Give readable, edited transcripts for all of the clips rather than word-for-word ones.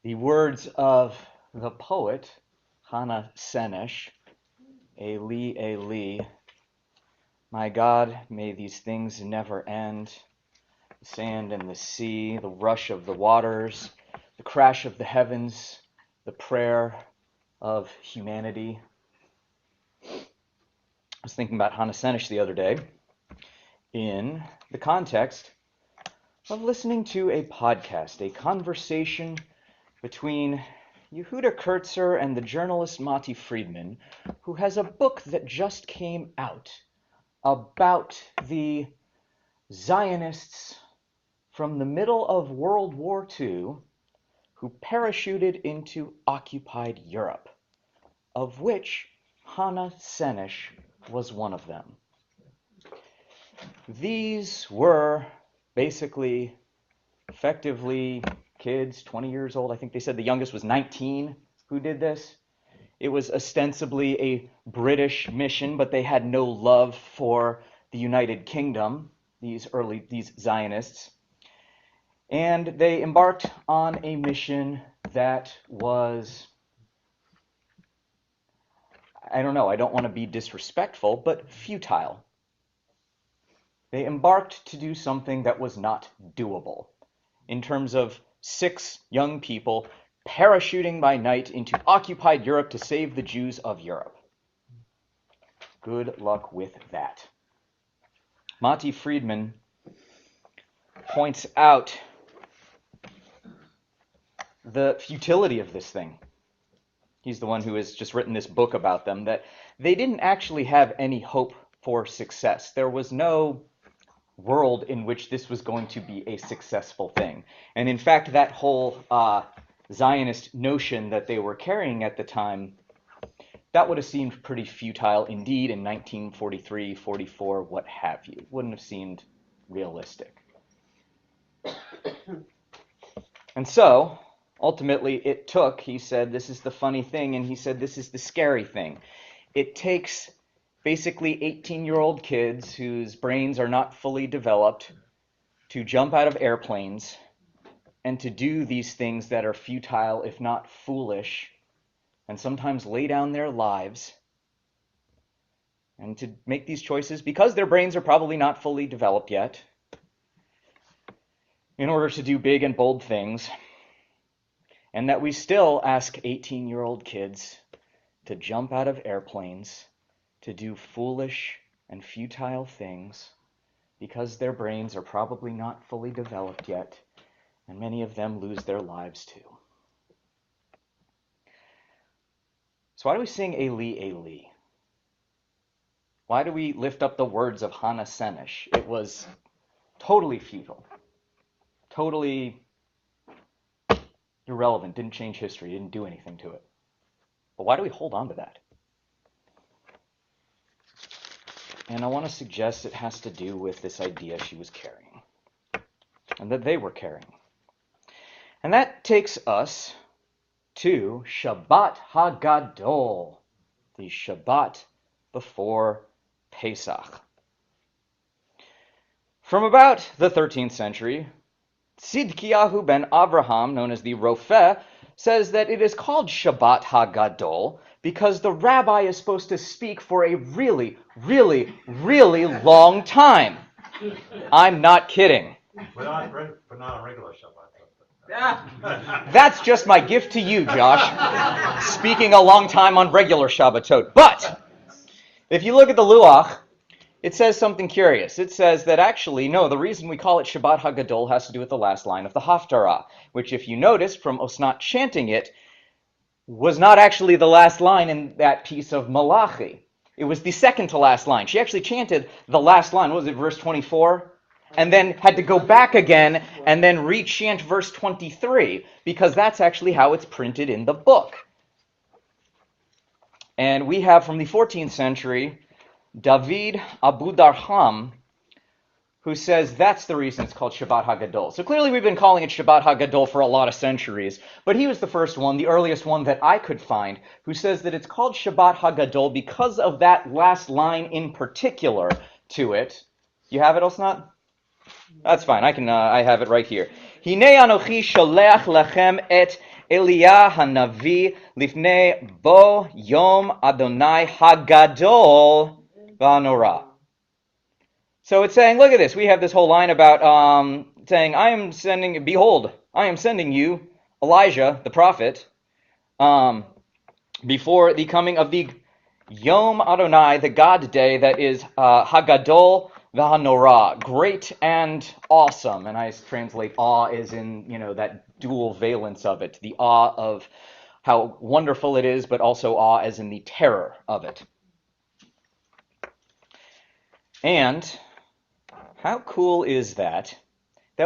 The words of the poet Hannah Senesh, Eli, Eli, my God, may these things never end. The sand and the sea, the rush of the waters, the crash of the heavens, the prayer of humanity. I was thinking about Hannah Senesh the other day in the context of listening to a podcast, a conversation between Yehuda Kurtzer and the journalist Mati Friedman, who has a book that just came out about the Zionists from the middle of World War II who parachuted into occupied Europe, of which Hannah Senesh was one of them. These were basically, effectively, kids, 20 years old. I think they said the youngest was 19 who did this. It was ostensibly a British mission, but they had no love for the United Kingdom, these Zionists. And they embarked on a mission that was, I don't want to be disrespectful, but futile. They embarked to do something that was not doable in terms of 6 young people parachuting by night into occupied Europe to save the Jews of Europe. Good luck with that. Mati Friedman points out the futility of this thing. He's the one who has just written this book about them, that they didn't actually have any hope for success. There was no world in which this was going to be a successful thing. And in fact, that whole Zionist notion that they were carrying at the time, that would have seemed pretty futile indeed in 1943, 44, what have you. It wouldn't have seemed realistic. And so, ultimately, it took, he said, this is the funny thing, and he said this is the scary thing. It takes basically 18-year-old kids whose brains are not fully developed to jump out of airplanes and to do these things that are futile, if not foolish, and sometimes lay down their lives, and to make these choices because their brains are probably not fully developed yet, in order to do big and bold things, and that we still ask 18-year-old kids to jump out of airplanes to do foolish and futile things because their brains are probably not fully developed yet, and many of them lose their lives too. So why do we sing Eli, Eli? Why do we lift up the words of Hannah Senesh? It was totally futile, totally irrelevant, didn't change history, didn't do anything to it. But why do we hold on to that? And I want to suggest it has to do with this idea she was carrying, and that they were carrying. And that takes us to Shabbat HaGadol, the Shabbat before Pesach. From about the 13th century, Tzidkiyahu ben Abraham, known as the Rofeh, says that it is called Shabbat HaGadol because the rabbi is supposed to speak for a really, really, really long time. I'm not kidding. But not a regular Shabbat. That's just my gift to you, Josh, speaking a long time on regular Shabbatot. But if you look at the Luach, it says something curious. It says that actually, no, the reason we call it Shabbat HaGadol has to do with the last line of the Haftarah, which if you noticed from Osnat chanting it, was not actually the last line in that piece of Malachi. It was the second to last line. She actually chanted the last line, what was it, verse 24? And then had to go back again and then re-chant verse 23, because that's actually how it's printed in the book. And we have from the 14th century, David Abu Darham, who says that's the reason it's called Shabbat HaGadol. So clearly we've been calling it Shabbat HaGadol for a lot of centuries, but he was the first one, the earliest one that I could find, who says that it's called Shabbat HaGadol because of that last line in particular to it. You have it, Osnat? That's fine. I have it right here. Hinei anochi sholeach lechem et Eliah hanavi lifnei bo yom Adonai hagadol v'hanora. So it's saying, look at this. We have this whole line about saying, behold, I am sending you, Elijah, the prophet, before the coming of the Yom Adonai, the God day that is Hagadol v'Hanora, great and awesome. And I translate awe as in, that dual valence of it, the awe of how wonderful it is, but also awe as in the terror of it. And how cool is that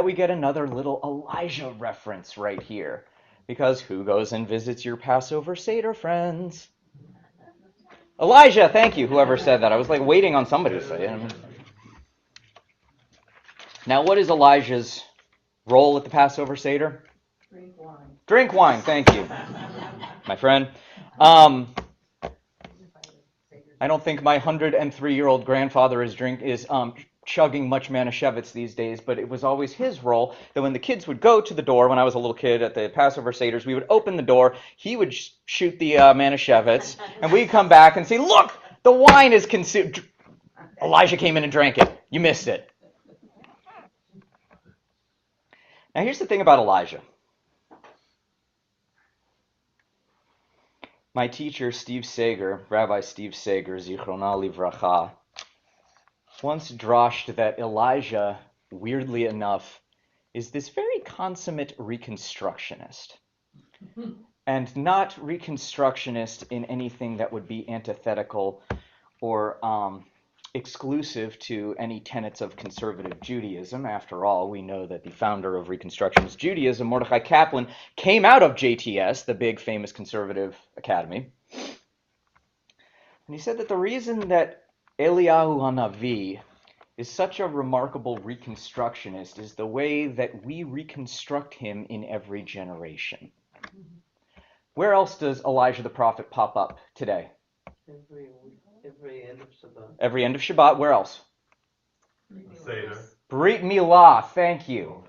we get another little Elijah reference right here? Because who goes and visits your Passover Seder, friends? Elijah, thank you, whoever said that. I was waiting on somebody to say it. Now, what is Elijah's role at the Passover Seder? Drink wine. Drink wine, thank you, my friend. I don't think my 103-year-old grandfather is chugging much Manischewitz these days, but it was always his role that when the kids would go to the door, when I was a little kid at the Passover Seders, we would open the door, he would shoot the Manischewitz, and we'd come back and say, look, the wine is consumed. Elijah came in and drank it. You missed it. Now here's the thing about Elijah. My teacher, Steve Sager, Rabbi Steve Sager, Zichrona Livracha, once droshed that Elijah, weirdly enough, is this very consummate reconstructionist. And not reconstructionist in anything that would be antithetical or exclusive to any tenets of conservative Judaism. After all, we know that the founder of Reconstructionist Judaism, Mordechai Kaplan, came out of JTS, the big famous conservative academy. And he said that the reason that Eliyahu Hanavi is such a remarkable reconstructionist is the way that we reconstruct him in every generation. Where else does Elijah the prophet pop up today? Every end of Shabbat. Every end of Shabbat. Where else? Seder. Brit Milah. Thank you.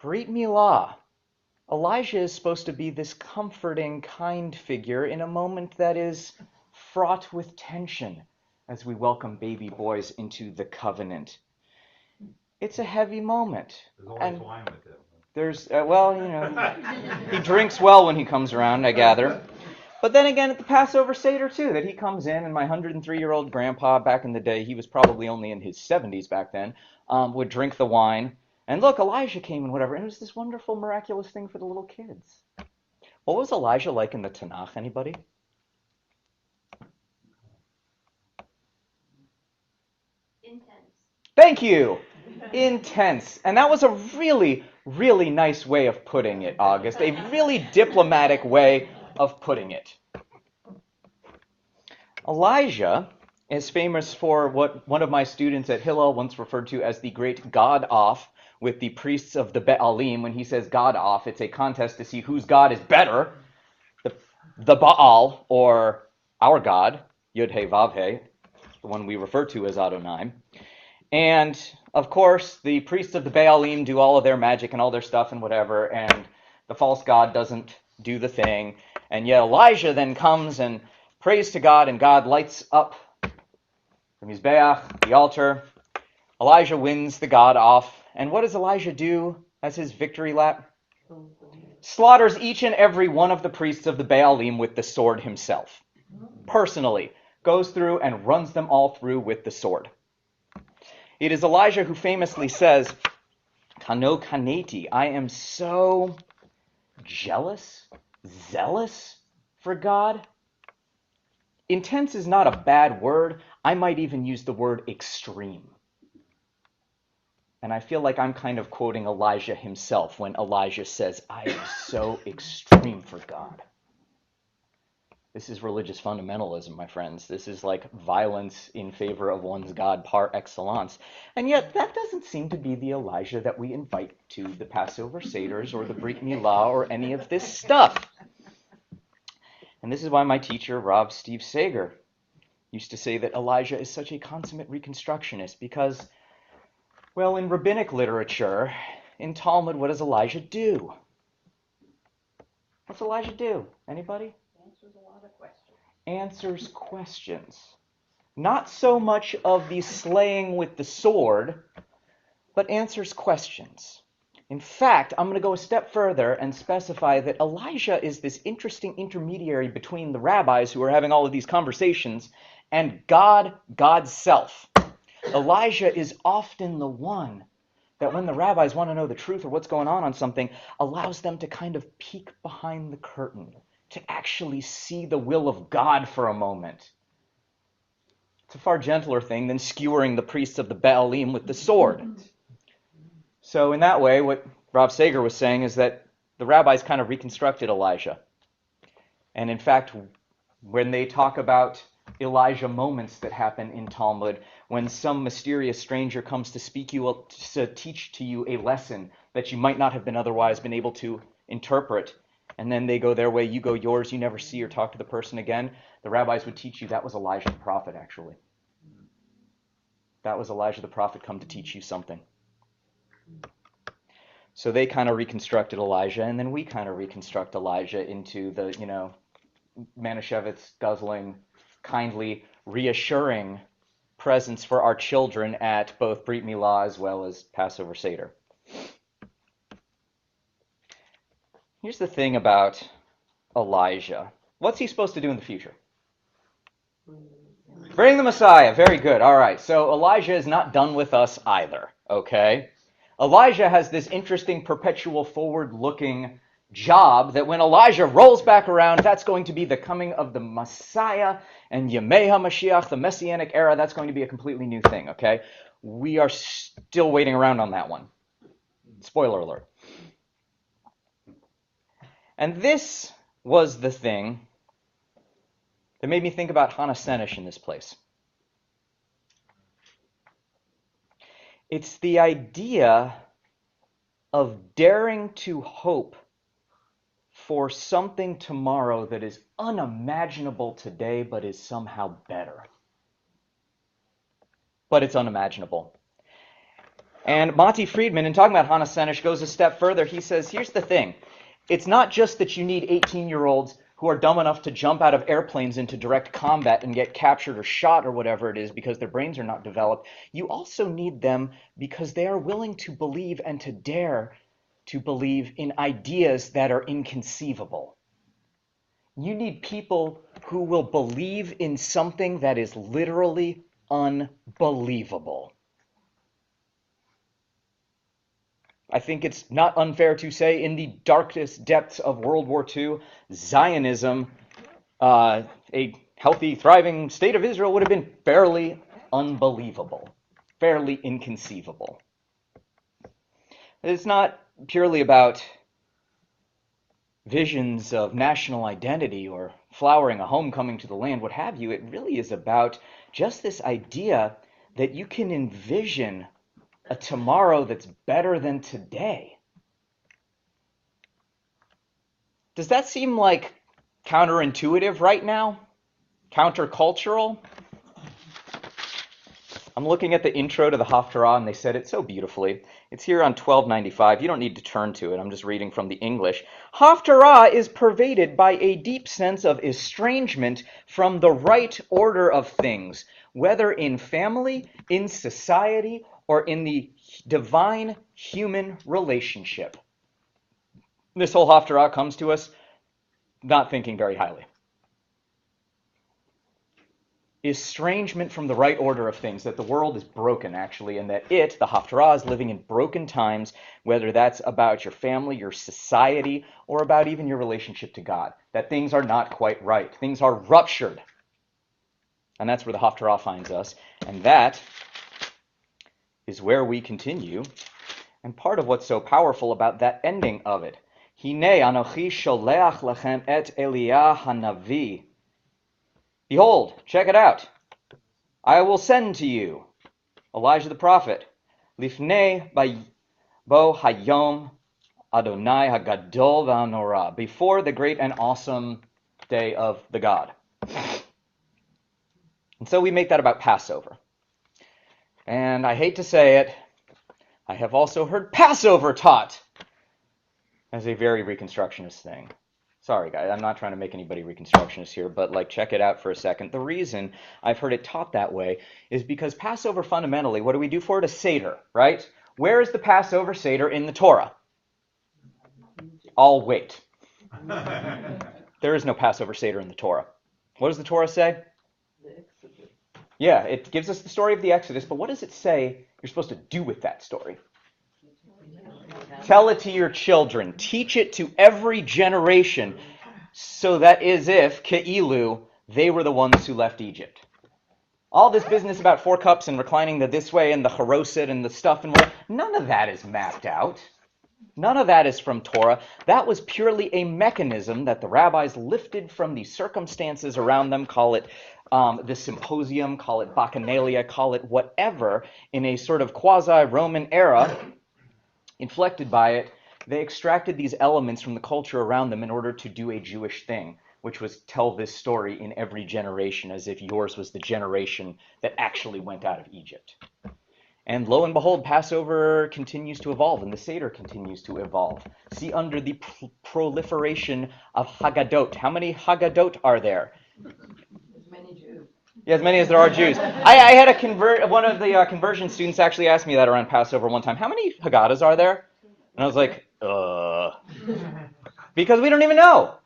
Brit Milah. Elijah is supposed to be this comforting, kind figure in a moment that is fraught with tension as we welcome baby boys into the covenant. It's a heavy moment. There's always wine with him. There's, he drinks well when he comes around, I gather. But then again, at the Passover Seder, too, that he comes in, and my 103-year-old grandpa back in the day, he was probably only in his 70s back then, would drink the wine. And look, Elijah came and whatever, and it was this wonderful, miraculous thing for the little kids. What was Elijah like in the Tanakh, anybody? Intense. Thank you! Intense. And that was a really, really nice way of putting it, August. A really diplomatic way of putting it. Elijah is famous for what one of my students at Hillel once referred to as the great God-off with the priests of the Baalim. When he says God-off, it's a contest to see whose God is better. The Baal, or our God, Yud-He Vav-He, the one we refer to as Adonai. And, of course, the priests of the Baalim do all of their magic and all their stuff and whatever, and the false god doesn't do the thing. And yet Elijah then comes and prays to God, and God lights up the Mizbeach, the altar. Elijah wins the god off. And what does Elijah do as his victory lap? Slaughters each and every one of the priests of the Baalim with the sword himself. Personally. Goes through and runs them all through with the sword. It is Elijah who famously says, Kano kaneti, I am so jealous, zealous for God. Intense is not a bad word. I might even use the word extreme. And I feel like I'm kind of quoting Elijah himself when Elijah says, I am so extreme for God. This is religious fundamentalism, my friends. This is like violence in favor of one's God par excellence. And yet that doesn't seem to be the Elijah that we invite to the Passover Seders or the Brit Milah or any of this stuff. And this is why my teacher, Rav Steve Sager, used to say that Elijah is such a consummate reconstructionist because, well, in rabbinic literature, in Talmud, what does Elijah do? What's Elijah do? Anybody? Answers a lot of questions. Answers questions. Not so much of the slaying with the sword, but answers questions. In fact, I'm going to go a step further and specify that Elijah is this interesting intermediary between the rabbis who are having all of these conversations and God, God's self. Elijah is often the one that when the rabbis want to know the truth or what's going on something, allows them to kind of peek behind the curtain, to actually see the will of God for a moment. It's a far gentler thing than skewering the priests of the Baalim with the sword. So in that way, what Rav Sager was saying is that the rabbis kind of reconstructed Elijah. And in fact, when they talk about Elijah moments that happen in Talmud, when some mysterious stranger comes to to teach to you a lesson that you might not have been otherwise been able to interpret, and then they go their way, you go yours, you never see or talk to the person again, the rabbis would teach you that was Elijah the prophet, actually. That was Elijah the prophet come to teach you something. So they kind of reconstructed Elijah, and then we kind of reconstruct Elijah into the, Manischewitz guzzling, kindly reassuring presence for our children at both Brit Milah as well as Passover Seder. Here's the thing about Elijah. What's he supposed to do in the future? Bring the Messiah. Very good. All right. So Elijah is not done with us either. Okay? Elijah has this interesting perpetual forward-looking job that when Elijah rolls back around, that's going to be the coming of the Messiah, and Yemei HaMashiach, the Messianic era, that's going to be a completely new thing, okay? We are still waiting around on that one. Spoiler alert. And this was the thing that made me think about Hannah Senesh in this place. It's the idea of daring to hope for something tomorrow that is unimaginable today but is somehow better. But it's unimaginable. And Monty Friedman, in talking about Hannah Senesh, goes a step further. He says, here's the thing. It's not just that you need 18-year-olds who are dumb enough to jump out of airplanes into direct combat and get captured or shot or whatever it is because their brains are not developed. You also need them because they are willing to believe and to dare to believe in ideas that are inconceivable. You need people who will believe in something that is literally unbelievable. I think it's not unfair to say in the darkest depths of World War II, Zionism, a healthy, thriving state of Israel would have been fairly unbelievable, fairly inconceivable. It's not purely about visions of national identity or flowering a homecoming to the land, what have you. It really is about just this idea that you can envision a tomorrow that's better than today. Does that seem like counterintuitive right now? Countercultural? I'm looking at the intro to the Haftarah, and they said it so beautifully. It's here on 1295. You don't need to turn to it. I'm just reading from the English. Haftarah is pervaded by a deep sense of estrangement from the right order of things, whether in family, in society, or in the divine human relationship. This whole Haftarah comes to us not thinking very highly. Estrangement from the right order of things, that the world is broken, actually, and that the Haftarah, is living in broken times, whether that's about your family, your society, or about even your relationship to God, that things are not quite right. Things are ruptured. And that's where the Haftarah finds us, and that is where we continue, and part of what's so powerful about that ending of it. Hinei anochi sholeach lechem et Eliah hanavi. Behold, check it out. I will send to you Elijah the prophet. Lifnei bo hayom Adonai hagadol v'hanorah. Before the great and awesome day of the God. And so we make that about Passover. And I hate to say it, I have also heard Passover taught as a very Reconstructionist thing. Sorry, guys, I'm not trying to make anybody Reconstructionist here, but like check it out for a second. The reason I've heard it taught that way is because Passover fundamentally, what do we do for it? A Seder, right? Where is the Passover Seder in the Torah? I'll wait. There is no Passover Seder in the Torah. What does the Torah say? The Exodus. Yeah, it gives us the story of the Exodus, but what does it say you're supposed to do with that story? Tell it to your children. Teach it to every generation, so that is if, ke'ilu, they were the ones who left Egypt. All this business about 4 cups and reclining the this way and the charoset and the stuff and what, none of that is mapped out. None of that is from Torah. That was purely a mechanism that the rabbis lifted from the circumstances around them, call it the symposium, call it bacchanalia, call it whatever, in a sort of quasi-Roman era, inflected by it. They extracted these elements from the culture around them in order to do a Jewish thing, which was tell this story in every generation as if yours was the generation that actually went out of Egypt. And lo and behold, Passover continues to evolve, and the Seder continues to evolve. See, under the proliferation of Haggadot. How many Haggadot are there? As many Jews. Yeah, as many as there are Jews. I had one of the conversion students actually asked me that around Passover one time. How many Haggadahs are there? And I was like, because we don't even know.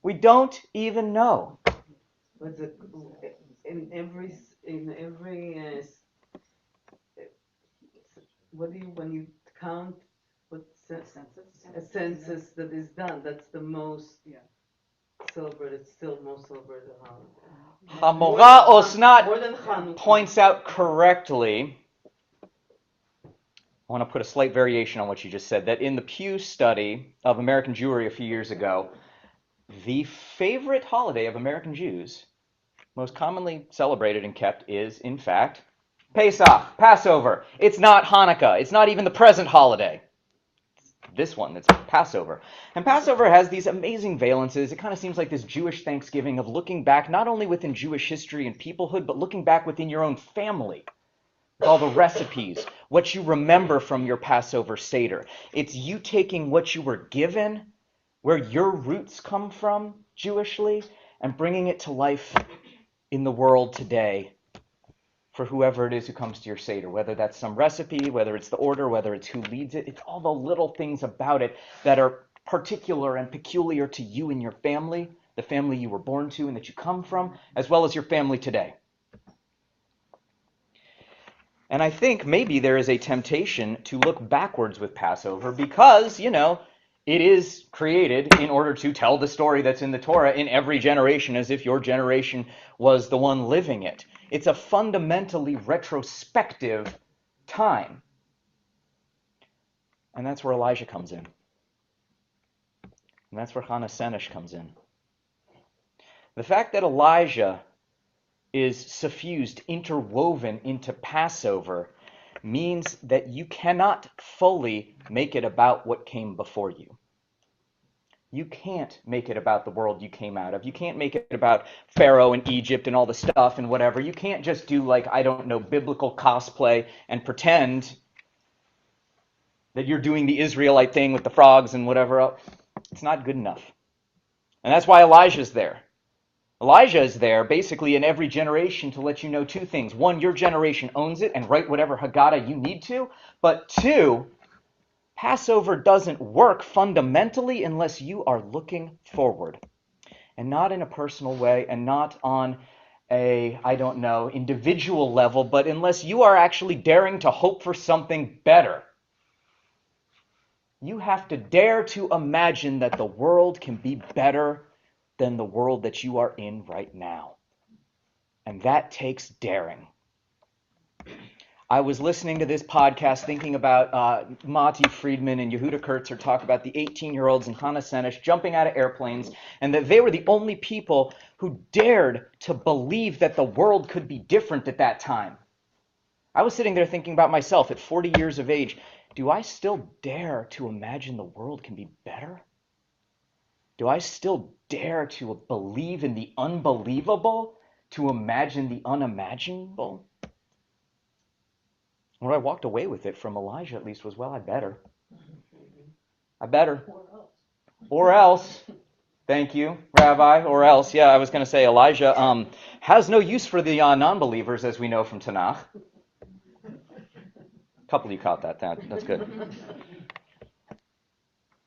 We don't even know. But in every what do you, when you count what a census that is done, that's the most celebrated, still most celebrated holiday. Hamora Osnat More than Hanukkah. points out correctly, I want to put a slight variation on what you just said, that in the Pew study of American Jewry a few years ago, the favorite holiday of American Jews, most commonly celebrated and kept, is, in fact, Pesach, Passover. It's not Hanukkah. It's not even the present holiday. It's this one that's Passover. And Passover has these amazing valences. It kind of seems like this Jewish Thanksgiving of looking back not only within Jewish history and peoplehood, but looking back within your own family. With all the recipes, what you remember from your Passover Seder. It's you taking what you were given, where your roots come from Jewishly, and bringing it to life in the world today for whoever it is who comes to your Seder, whether that's some recipe, whether it's the order, whether it's who leads it. It's all the little things about it that are particular and peculiar to you and your family, the family you were born to and that you come from, as well as your family today. And I think maybe there is a temptation to look backwards with Passover because, it is created in order to tell the story that's in the Torah in every generation as if your generation was the one living it. It's a fundamentally retrospective time. And that's where Elijah comes in. And that's where Hannah Senesh comes in. The fact that Elijah is suffused, interwoven into Passover means that you cannot fully make it about what came before you. You can't make it about the world you came out of. You can't make it about Pharaoh and Egypt and all the stuff and whatever. You can't just do biblical cosplay and pretend that you're doing the Israelite thing with the frogs and whatever else. It's not good enough. And that's why Elijah's there. Elijah is there basically in every generation to let you know 2 things. 1, your generation owns it and write whatever Haggadah you need to. But 2, Passover doesn't work fundamentally unless you are looking forward. And not in a personal way and not on a, individual level, but unless you are actually daring to hope for something better. You have to dare to imagine that the world can be better than the world that you are in right now. And that takes daring. I was listening to this podcast thinking about Mati Friedman and Yehuda Kurtzer talk about the 18-year-olds in Hannah Senesh jumping out of airplanes, and that they were the only people who dared to believe that the world could be different at that time. I was sitting there thinking about myself at 40 years of age. Do I still dare to imagine the world can be better? Do I still dare to believe in the unbelievable, to imagine the unimaginable? What I walked away with it from Elijah at least was, well, I better. Or else. Thank you, Rabbi. Or else, yeah, I was going to say Elijah has no use for the non-believers, as we know from Tanakh. A couple of you caught that. That's good.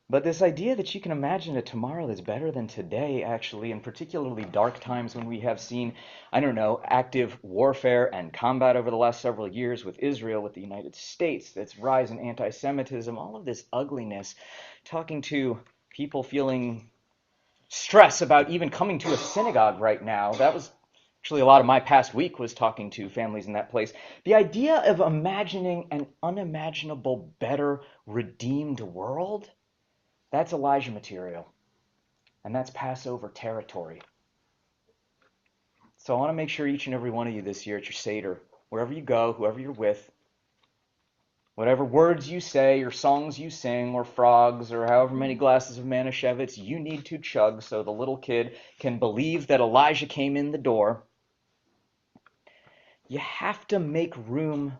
But this idea that you can imagine a tomorrow that's better than today, actually, and particularly dark times when we have seen, active warfare and combat over the last several years with Israel, with the United States, its rise in anti-Semitism, all of this ugliness, talking to people feeling stress about even coming to a synagogue right now. That was actually a lot of my past week was talking to families in that place. The idea of imagining an unimaginable, better, redeemed world, that's Elijah material. And that's Passover territory. So I want to make sure each and every one of you this year at your Seder, wherever you go, whoever you're with, whatever words you say or songs you sing or frogs or however many glasses of Manischewitz you need to chug so the little kid can believe that Elijah came in the door, you have to make room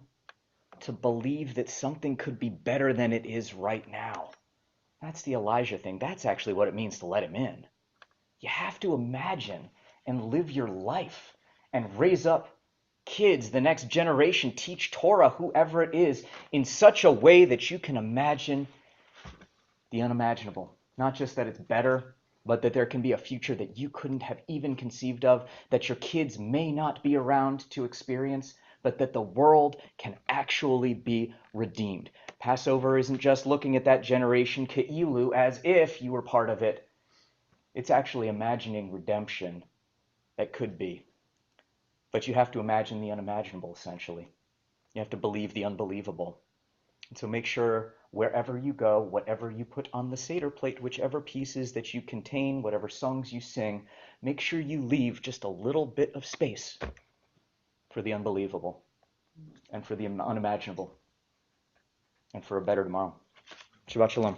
to believe that something could be better than it is right now. That's the Elijah thing. That's actually what it means to let him in. You have to imagine and live your life and raise up kids, the next generation, teach Torah, whoever it is, in such a way that you can imagine the unimaginable. Not just that it's better, but that there can be a future that you couldn't have even conceived of, that your kids may not be around to experience, but that the world can actually be redeemed. Passover isn't just looking at that generation ke'ilu as if you were part of it. It's actually imagining redemption that could be. But you have to imagine the unimaginable, essentially. You have to believe the unbelievable. And so make sure wherever you go, whatever you put on the Seder plate, whichever pieces that you contain, whatever songs you sing, make sure you leave just a little bit of space for the unbelievable and for the unimaginable and for a better tomorrow. Shabbat Shalom.